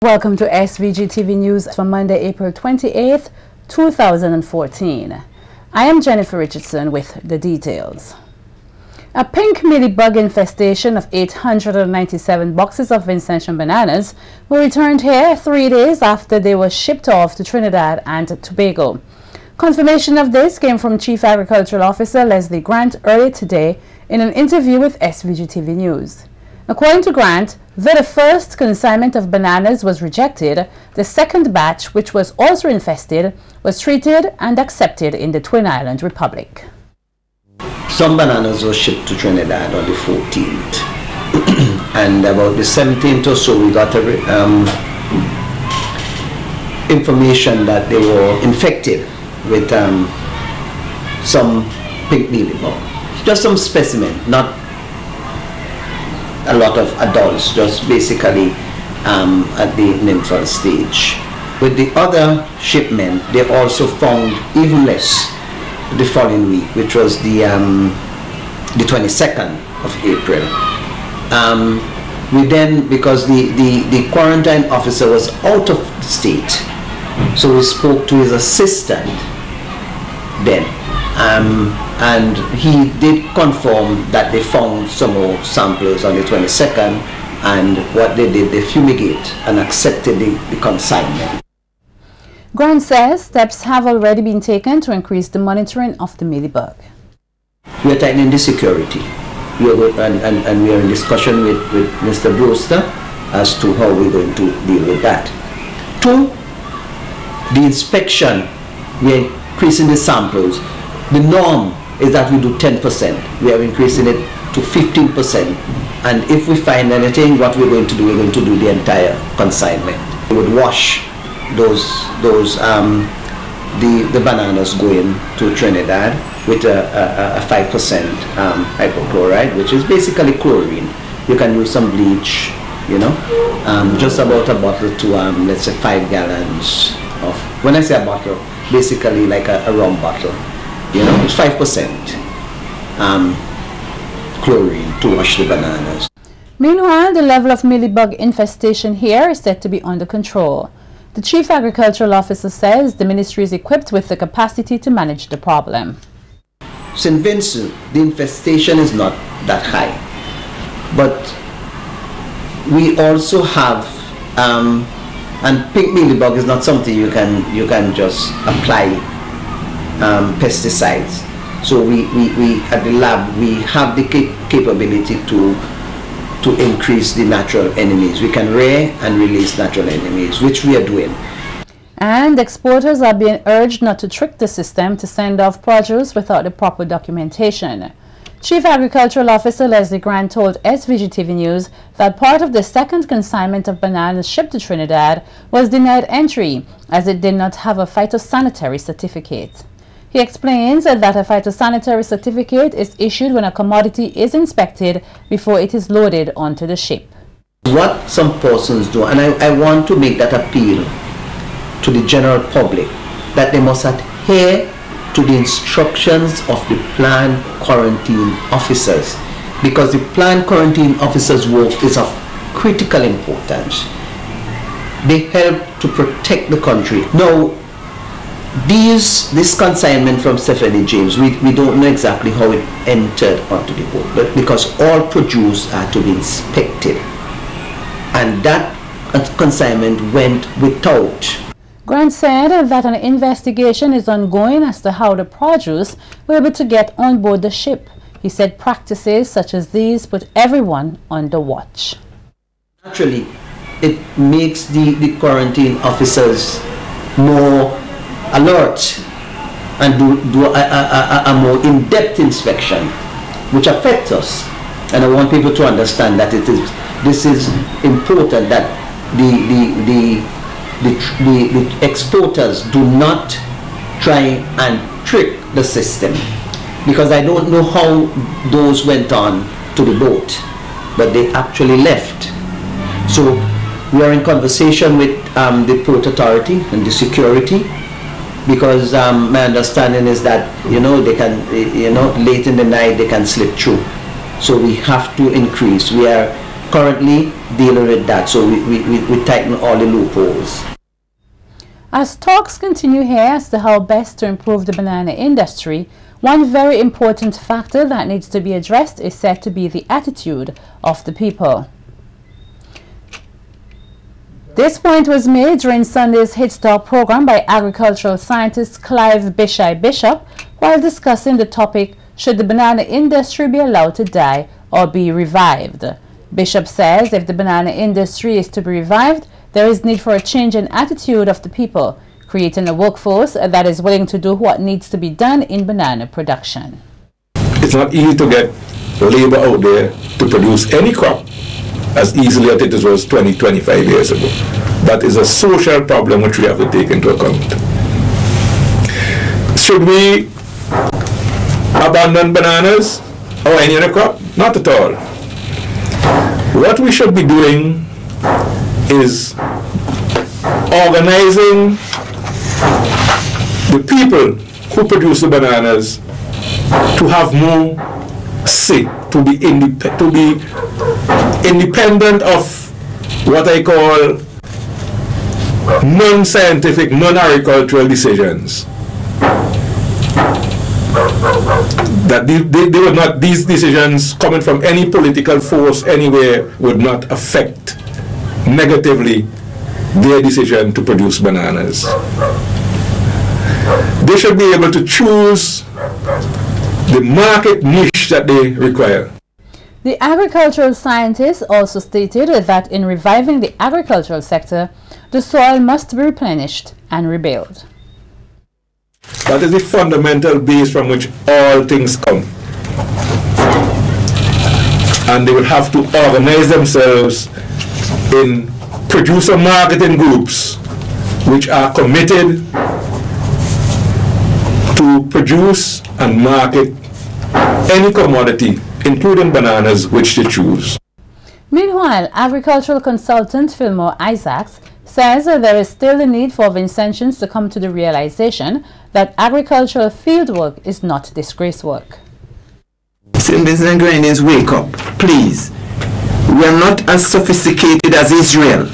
Welcome to SVG-TV News for Monday, April 28th, 2014. I am Jennifer Richardson with the details. A pink mealybug infestation of 897 boxes of infestation bananas were returned here 3 days after they were shipped off to Trinidad and Tobago. Confirmation of this came from Chief Agricultural Officer Leslie Grant earlier today in an interview with SVG-TV News. According to Grant, though the first consignment of bananas was rejected, the second batch, which was also infested, was treated and accepted in the Twin Island Republic. Some bananas were shipped to Trinidad on the 14th, and about the 17th or so we got information that they were infected with some pink mealybug. Just some specimen, not a lot of adults, just basically at the nymphal stage. With the other shipment, they also found even less the following week, which was the 22nd of April. We then, because the quarantine officer was out of state, so we spoke to his assistant then. And he did confirm that they found some more samples on the 22nd, and what they did, they fumigate and accepted the consignment. Grant says steps have already been taken to increase the monitoring of the mealybug. We are tightening the security. And we are in discussion with Mr. Brewster as to how we're going to deal with that. 2, the inspection, we are increasing the samples. The norm is that we do 10%. We are increasing it to 15%. And if we find anything, what we're going to do, we're going to do the entire consignment. We would wash the bananas going to Trinidad with a 5% hypochlorite, which is basically chlorine. You can use some bleach, you know, just about a bottle to let's say 5 gallons of, when I say a bottle, basically like a rum bottle. You know, it's 5% chlorine to wash the bananas. Meanwhile, the level of mealybug infestation here is said to be under control. The Chief Agricultural Officer says the ministry is equipped with the capacity to manage the problem. St. Vincent, the infestation is not that high, but we also have, and pink mealybug is not something you can just apply pesticides. So we at the lab, we have the capability to increase the natural enemies. We can rear and release natural enemies, which we are doing. And exporters are being urged not to trick the system to send off produce without the proper documentation. Chief Agricultural Officer Leslie Grant told SVG-TV News that part of the second consignment of bananas shipped to Trinidad was denied entry as it did not have a phytosanitary certificate. He explains that a phytosanitary certificate is issued when a commodity is inspected before it is loaded onto the ship. What some persons do, and I want to make that appeal to the general public, that they must adhere to the instructions of the plant quarantine officers, because the plant quarantine officers' work is of critical importance. They help to protect the country. Now, this consignment from Stephanie James, we don't know exactly how it entered onto the boat, but because all produce had to be inspected, and that consignment went without. Grant said that an investigation is ongoing as to how the produce were able to get on board the ship. He said practices such as these put everyone under watch. Naturally, it makes the quarantine officers more alert and do a more in-depth inspection, which affects us. And I want people to understand that this is important, that the exporters do not try and trick the system, because I don't know how those went on to the boat, but they actually left. So we are in conversation with the Port Authority and the security, because my understanding is that, you know, they can, you know, late in the night they can slip through. So we have to increase. We are currently dealing with that. So we tighten all the loopholes. As talks continue here as to how best to improve the banana industry, one very important factor that needs to be addressed is said to be the attitude of the people. This point was made during Sunday's Hit Stop program by agricultural scientist Clive Bishop while discussing the topic, should the banana industry be allowed to die or be revived? Bishop says if the banana industry is to be revived, there is need for a change in attitude of the people, creating a workforce that is willing to do what needs to be done in banana production. It's not easy to get labor out there to produce any crop as easily as it was 20, 25 years ago. That is a social problem which we have to take into account. Should we abandon bananas or any other crop? Not at all. What we should be doing is organizing the people who produce the bananas to have more say, to be independent of what I call non-scientific, non-agricultural decisions. That they would not, these decisions coming from any political force anywhere would not affect negatively their decision to produce bananas. They should be able to choose the market niche that they require. The agricultural scientist also stated that in reviving the agricultural sector, the soil must be replenished and rebuilt. That is the fundamental base from which all things come. And they will have to organize themselves in producer marketing groups which are committed to produce and market any commodity, including bananas, which they choose. Meanwhile, agricultural consultant Fillmore Isaacs says there is still a need for Vincentians to come to the realization that agricultural fieldwork is not disgrace work. St. Vincent and Grenadines, wake up, please. We are not as sophisticated as Israel.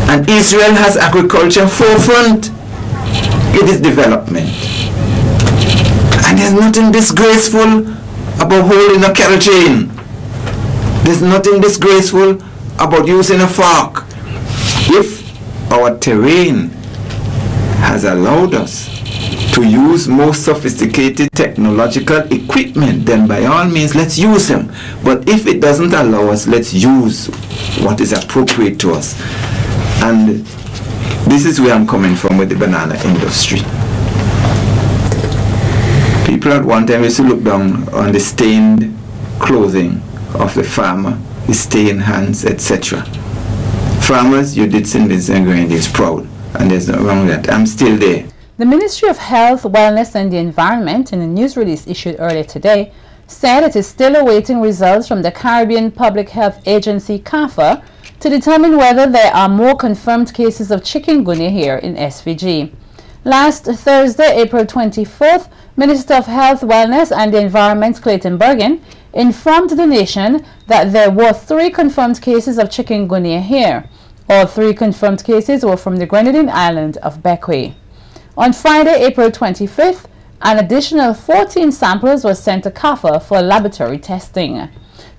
And Israel has agriculture forefront in its development. And there's nothing disgraceful about holding a cattle chain. There's nothing disgraceful about using a fork. If our terrain has allowed us to use more sophisticated technological equipment, then by all means let's use them. But if it doesn't allow us, let's use what is appropriate to us. And this is where I'm coming from with the banana industry. People at one time used to look down on the stained clothing of the farmer, his stained hands, etc. Farmers, you did St. Vincent and Grenadines proud, and there's nothing wrong with that. I'm still there. The Ministry of Health, Wellness and the Environment, in a news release issued earlier today, said it is still awaiting results from the Caribbean Public Health Agency, CARPHA, to determine whether there are more confirmed cases of chikungunya here in SVG. Last Thursday, April 24th, Minister of Health, Wellness and the Environment, Clayton Bergen, informed the nation that there were 3 confirmed cases of chikungunya here. All 3 confirmed cases were from the Grenadine island of Bequia. On Friday, April 25th, an additional 14 samples were sent to CARPHA for laboratory testing.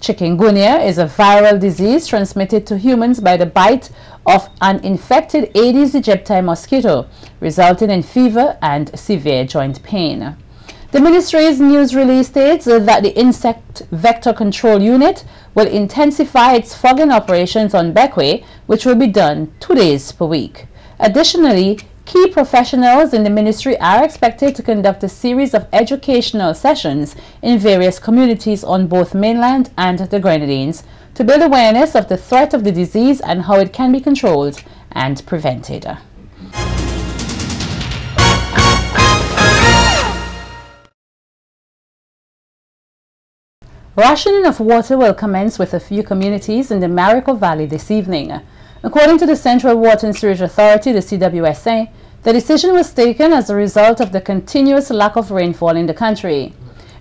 Chikungunya is a viral disease transmitted to humans by the bite of an infected Aedes aegypti mosquito, resulting in fever and severe joint pain. The ministry's news release states that the Insect Vector Control Unit will intensify its fogging operations on Bequia, which will be done 2 days per week. Additionally, key professionals in the ministry are expected to conduct a series of educational sessions in various communities on both mainland and the Grenadines to build awareness of the threat of the disease and how it can be controlled and prevented. Rationing of water will commence with a few communities in the Maro Valley this evening. According to the Central Water and Sewage Authority, the CWSA, the decision was taken as a result of the continuous lack of rainfall in the country.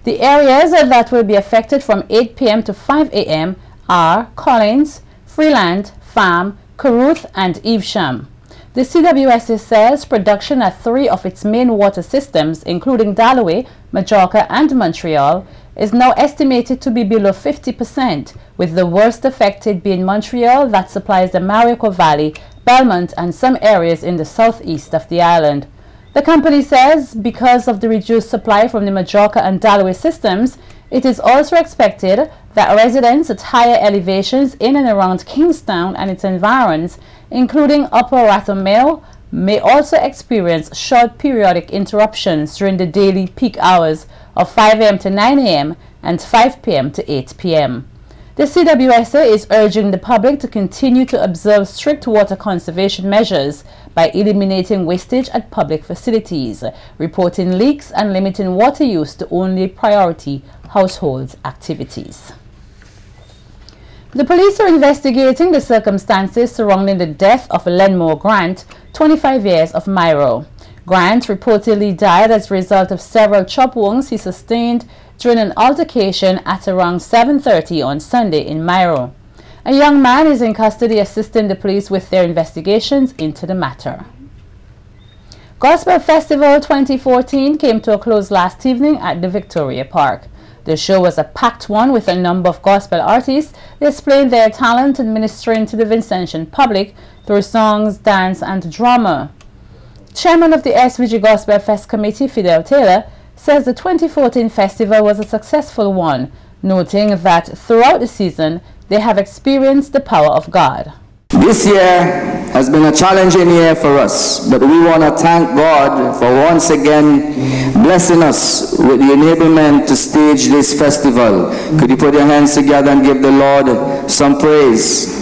The areas that will be affected from 8 p.m. to 5 a.m. are Collins, Freeland, Farm, Caruth, and Evesham. The CWSA says production at 3 of its main water systems, including Dalloway, Majorca, and Montreal, is now estimated to be below 50%, with the worst affected being Montreal, that supplies the Marico Valley, Belmont, and some areas in the southeast of the island. The company says because of the reduced supply from the Majorca and Dalloway systems, it is also expected that residents at higher elevations in and around Kingstown and its environs, including Upper Rathmale, may also experience short periodic interruptions during the daily peak hours of 5 a.m. to 9 a.m. and 5 p.m. to 8 p.m. The CWSA is urging the public to continue to observe strict water conservation measures by eliminating wastage at public facilities, reporting leaks, and limiting water use to only priority household activities. The police are investigating the circumstances surrounding the death of Lenmore Grant, 25 years, of Maro. Grant reportedly died as a result of several chop wounds he sustained during an altercation at around 7:30 on Sunday in Maro. A young man is in custody assisting the police with their investigations into the matter. Gospel Festival 2014 came to a close last evening at the Victoria Park. The show was a packed one with a number of gospel artists displaying their talent and ministering to the Vincentian public through songs, dance, and drama. Chairman of the SVG Gospel Fest Committee, Fidel Taylor, says the 2014 festival was a successful one, noting that throughout the season they have experienced the power of God. This year has been a challenging year for us, but we want to thank God for once again blessing us with the enablement to stage this festival. Could you put your hands together and give the Lord some praise?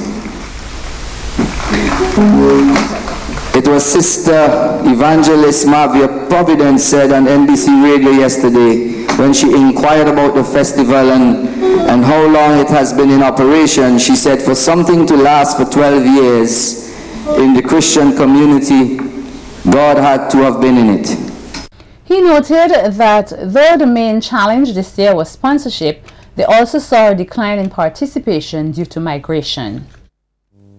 It was Sister Evangelist Mavia Providence said on NBC Radio yesterday when she inquired about the festival and how long it has been in operation. She said for something to last for 12 years in the Christian community, God had to have been in it. He noted that though the main challenge this year was sponsorship, they also saw a decline in participation due to migration.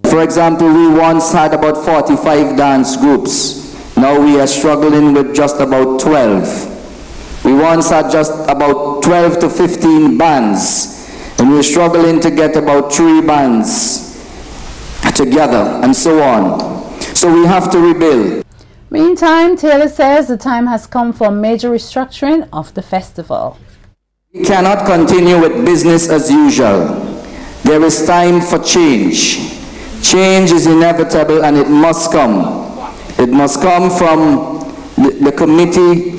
For example, we once had about 45 dance groups. Now we are struggling with just about 12. We once had just about 12 to 15 bands, and we're struggling to get about 3 bands together, and so on. So we have to rebuild. Meantime, Taylor says the time has come for a major restructuring of the festival. We cannot continue with business as usual. There is time for change. Change is inevitable and it must come. It must come from the committee,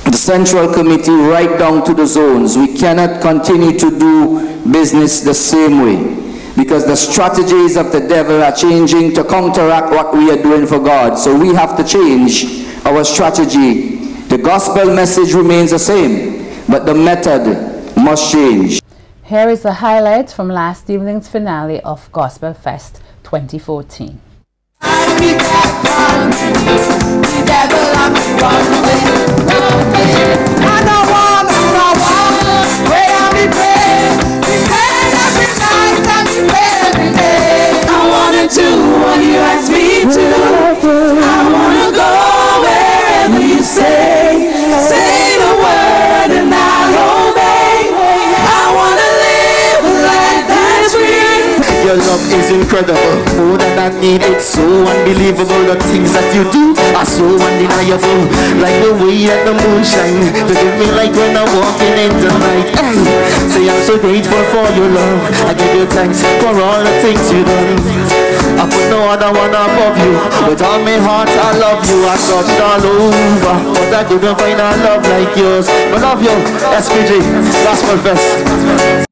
the central committee, right down to the zones. We cannot continue to do business the same way because the strategies of the devil are changing to counteract what we are doing for God. So we have to change our strategy. The gospel message remains the same, but the method must change. Here is a highlight from last evening's finale of Gospel Fest 2014. Your love is incredible, more than I need. It's so unbelievable. The things that you do are so undeniable. Like the way that the moon shine to give me light when I'm walking in the night. Say I'm so grateful for your love. I give you thanks for all the things you done. I put no other one above you. With all my heart I love you. I searched all over, but I couldn't find a love like yours. I love you, SVG Gospel Fest.